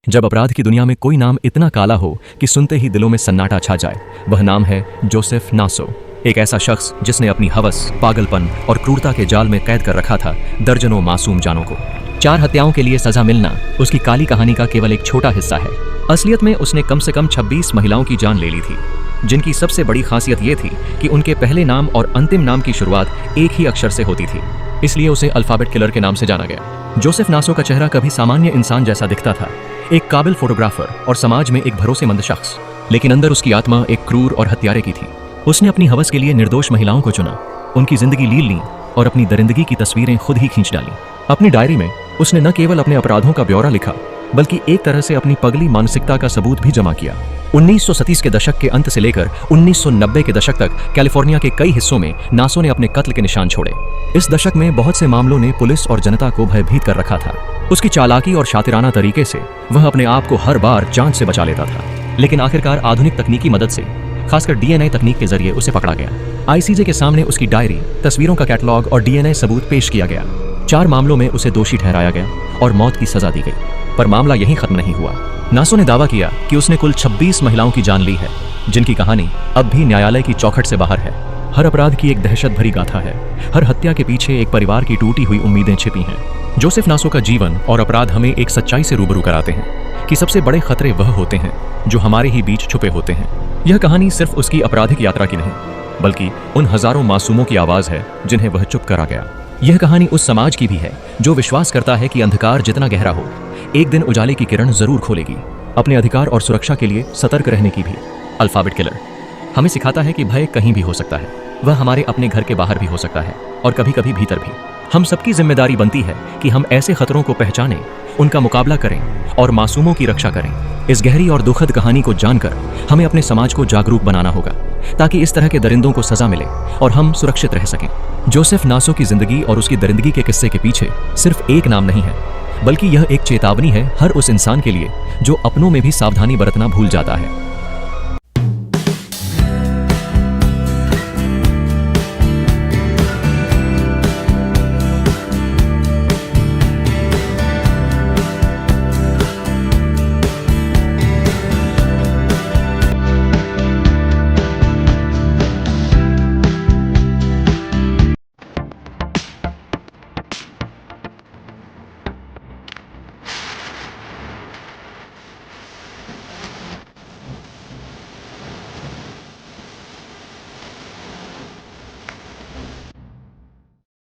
जब अपराध की दुनिया में कोई नाम इतना काला हो कि सुनते ही दिलों में सन्नाटा छा जाए, वह नाम है जोसेफ नासो। एक ऐसा शख्स जिसने अपनी हवस, पागलपन और क्रूरता के जाल में कैद कर रखा था दर्जनों मासूम जानों को। 4 हत्याओं के लिए सजा मिलना उसकी काली कहानी का केवल एक छोटा हिस्सा है। असलियत में उसने कम से कम 26 महिलाओं की जान ले ली थी, जिनकी सबसे बड़ी खासियत ये थी कि उनके पहले नाम और अंतिम नाम की शुरुआत एक ही अक्षर से होती थी। इसलिए उसे अल्फाबेट किलर के नाम से जाना गया। जोसेफ नासो का चेहरा कभी सामान्य इंसान जैसा दिखता था, एक काबिल फोटोग्राफर और समाज में एक भरोसेमंद शख्स, लेकिन अंदर उसकी आत्मा एक क्रूर और हत्यारे की थी। उसने अपनी हवस के लिए निर्दोष महिलाओं को चुना, उनकी जिंदगी लील ली और अपनी दरिंदगी की तस्वीरें खुद ही खींच डाली। अपनी डायरी में उसने न केवल अपने अपराधों का ब्यौरा लिखा, बल्कि एक तरह से अपनी पगली मानसिकता का सबूत भी जमा किया। 1930 के दशक के अंत से लेकर 1990 के दशक तक कैलिफोर्निया के कई हिस्सों में नासो ने अपने कत्ल के निशान छोड़े। इस दशक में बहुत से मामलों ने पुलिस और जनता को भयभीत कर रखा था। उसकी चालाकी और शातिराना तरीके से वह अपने आप को हर बार जांच से बचा लेता था, लेकिन आखिरकार आधुनिक तकनीकी मदद से, खासकर डीएनए तकनीक के जरिए उसे पकड़ा गया। आईसीजे के सामने उसकी डायरी, तस्वीरों का कैटलॉग और डीएनए सबूत पेश किया गया। 4 मामलों में उसे दोषी ठहराया गया और मौत की सजा दी गई। पर मामला यहीं खत्म नहीं हुआ। नासो ने दावा किया कि उसने कुल 26 महिलाओं की जान ली है, जिनकी कहानी अब भी न्यायालय की चौखट से बाहर है। हर अपराध की एक दहशत भरी गाथा है, हर हत्या के पीछे एक परिवार की टूटी हुई उम्मीदें छिपी हैं। जोसेफ नासो का जीवन और अपराध हमें एक सच्चाई से रूबरू कराते हैं कि सबसे बड़े खतरे वह होते हैं जो हमारे ही बीच छुपे होते हैं। यह कहानी सिर्फ उसकी आपराधिक यात्रा की नहीं, बल्कि उन हजारों मासूमों की आवाज है जिन्हें वह चुप करा गया। यह कहानी उस समाज की भी है जो विश्वास करता है कि अंधकार जितना गहरा हो, एक दिन उजाले की किरण जरूर खोलेगी। अपने अधिकार और सुरक्षा के लिए सतर्क रहने की भी। अल्फाबेट किलर हमें सिखाता है कि भय कहीं भी हो सकता है, वह हमारे अपने घर के बाहर भी हो सकता है और कभी कभी भीतर भी। हम सबकी जिम्मेदारी बनती है कि हम ऐसे खतरों को पहचानें, उनका मुकाबला करें और मासूमों की रक्षा करें। इस गहरी और दुखद कहानी को जानकर हमें अपने समाज को जागरूक बनाना होगा, ताकि इस तरह के दरिंदों को सजा मिले और हम सुरक्षित रह सकें। जोसेफ नासो की जिंदगी और उसकी दरिंदगी के किस्से के पीछे सिर्फ एक नाम नहीं है, बल्कि यह एक चेतावनी है हर उस इंसान के लिए जो अपनों में भी सावधानी बरतना भूल जाता है।